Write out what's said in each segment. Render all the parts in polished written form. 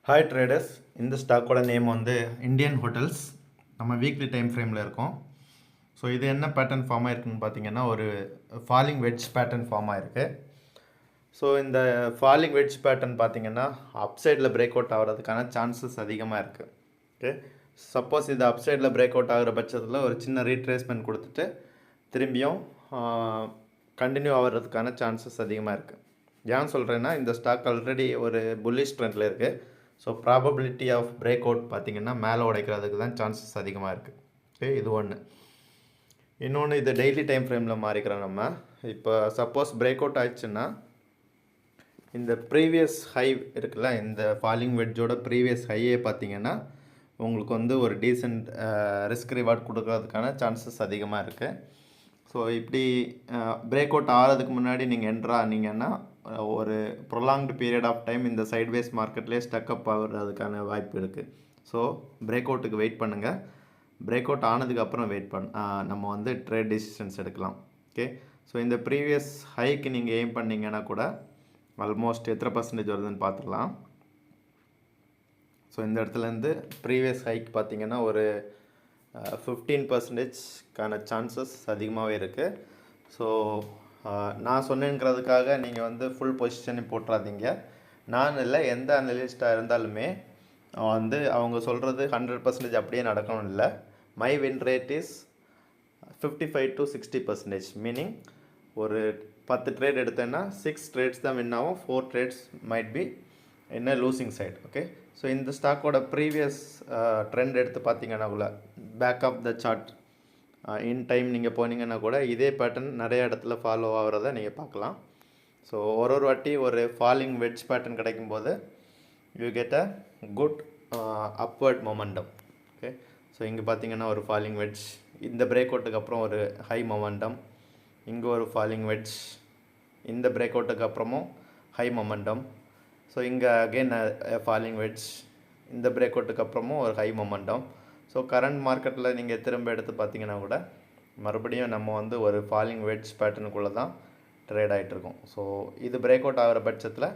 Hi traders, இந்த ஸ்டாக்கோட name வந்து இந்தியன் ஹோட்டல்ஸ். நம்ம வீக்லி டைம் ஃப்ரேமில் இருக்கோம். ஸோ இது என்ன பேட்டர்ன் ஃபார்ம் ஆயிருக்குன்னு பார்த்தீங்கன்னா, ஒரு ஃபாலிங் வெட்ஜ் பேட்டர்ன் ஃபார்ம் ஆயிருக்கு. ஸோ இந்த ஃபாலிங் வெட்ஜ் பேட்டர்ன் பார்த்தீங்கன்னா அப் சைடில் பிரேக் அவுட் ஆகிறதுக்கான சான்சஸ் அதிகமாக இருக்குது. ஓகே, சப்போஸ் இது அப் சைடில் பிரேக் அவுட் ஆகிற பட்சத்தில் ஒரு சின்ன ரீட்ரேஸ்மெண்ட் கொடுத்துட்டு திரும்பியும் கண்டினியூ ஆகிறதுக்கான சான்சஸ் அதிகமாக இருக்குது. ஏன் சொல்கிறேன்னா, இந்த ஸ்டாக் ஆல்ரெடி ஒரு புல்லிஷ் ட்ரெண்டில் இருக்குது. So probability of break out பார்த்திங்கன்னா மேலே உடைக்கிறதுக்கு தான் சான்சஸ் அதிகமாக இருக்குது. ஓகே, இது ஒன்று. இன்னொன்று, இது டெய்லி டைம் ஃப்ரேமில் மாறிக்கிறோம். நம்ம இப்போ சப்போஸ் பிரேக் அவுட் ஆயிடுச்சுன்னா இந்த ப்ரீவியஸ் ஹை இருக்குல்ல, இந்த ஃபாலிங் வெட்ஜோட ப்ரீவியஸ் ஹையே பார்த்திங்கன்னா உங்களுக்கு வந்து ஒரு டீசெண்ட் ரிஸ்க் ரிவார்ட் கொடுக்கறதுக்கான சான்சஸ் அதிகமாக இருக்குது. ஸோ இப்படி பிரேக் அவுட் ஆகிறதுக்கு முன்னாடி நீங்கள் என்ட்ரு ஆனீங்கன்னா ஒரு ப்ரொலாங்டு பீரியட் ஆஃப் டைம் இந்த சைட்வேஸ் மார்க்கெட்லேயே ஸ்டக்கப் ஆகிறதுக்கான வாய்ப்பு இருக்குது. ஸோ பிரேக் அவுட்டுக்கு வெயிட் பண்ணுங்கள். பிரேக் அவுட் ஆனதுக்கப்புறம் நம்ம வந்து ட்ரேட் டிசிஷன்ஸ் எடுக்கலாம். ஓகே, ஸோ இந்த ப்ரீவியஸ் ஹைக்கு நீங்கள் எய்ம் பண்ணிங்கன்னா கூட ஆல்மோஸ்ட் எத்தனை பர்சன்டேஜ் வருதுன்னு பார்த்துக்கலாம். ஸோ இந்த இடத்துலேருந்து ப்ரீவியஸ் ஹைக்கு பார்த்திங்கன்னா ஒரு 15%க்கான சான்சஸ் அதிகமாகவே இருக்குது. ஸோ நான் சொன்னேங்கிறதுக்காக நீங்கள் வந்து ஃபுல் பொசிஷனை போட்டுறாதீங்க. நான் இல்லை, எந்த அனலிஸ்ட்டாக இருந்தாலுமே வந்து அவங்க சொல்கிறது 100% அப்படியே நடக்கணும் இல்லை. My win rate is 55 to 60%. Meaning ஒரு 10 ட்ரேட் எடுத்தேன்னா 6 ட்ரேட்ஸ் தான் வின் ஆகும், 4 ட்ரேட்ஸ் மைட் பி என்ன லூசிங் சைட். ஓகே, ஸோ இந்த ஸ்டாக்கோட ப்ரீவியஸ் ட்ரெண்ட் எடுத்து பார்த்தீங்கன்னா கூட back of the chart in time நீங்கள் போனீங்கன்னா கூட இதே பேட்டர்ன் நிறைய இடத்துல ஃபாலோ ஆகிறத நீங்கள் பார்க்கலாம். ஸோ ஒரு வாட்டி ஒரு ஃபாலிங் வெட்ஜ் பேட்டர்ன் கிடைக்கும்போது you get a good upward momentum. Okay, so இங்கே பார்த்தீங்கன்னா ஒரு ஃபாலிங் வெட்ஜ், இந்த பிரேக் அவுட்டுக்கு அப்புறம் ஒரு ஹை மொமெண்டம், இங்கே ஒரு ஃபாலிங் வெட்ஜ், இந்த பிரேக் அவுட்டுக்கு அப்புறமும் ஹை மொமெண்டம். ஸோ இங்கே அகெயின் ஃபாலிங் வெட்ஜ், இந்த பிரேக் அவுட்டுக்கு அப்புறமும் ஒரு ஹை மொமெண்டம். ஸோ கரண்ட் மார்க்கெட்டில் நீங்கள் திரும்ப எடுத்து பார்த்தீங்கன்னா கூட மறுபடியும் நம்ம வந்து ஒரு ஃபாலிங் வெட்ஜ் பேட்டர்னுக்குள்ளே தான் ட்ரேட் ஆகிட்ருக்கோம். ஸோ இது பிரேக் அவுட் ஆகிற பட்சத்தில்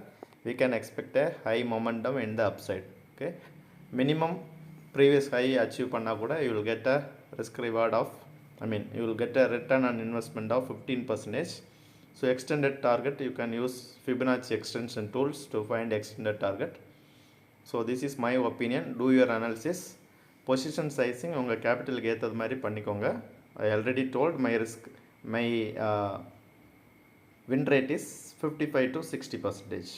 we can expect a high momentum in the upside. Okay, minimum previous high achieve பண்ணால் கூட you will get a risk reward of you will get a return on investment of 15%. So extended target, you can use Fibonacci extension tools to find extended target. So this is my opinion. Do your analysis. Position sizing உங்கள் கேபிட்டலுக்கு ஏற்றது மாதிரி பண்ணிக்கோங்க. I already told my win rate is 55 to 60%.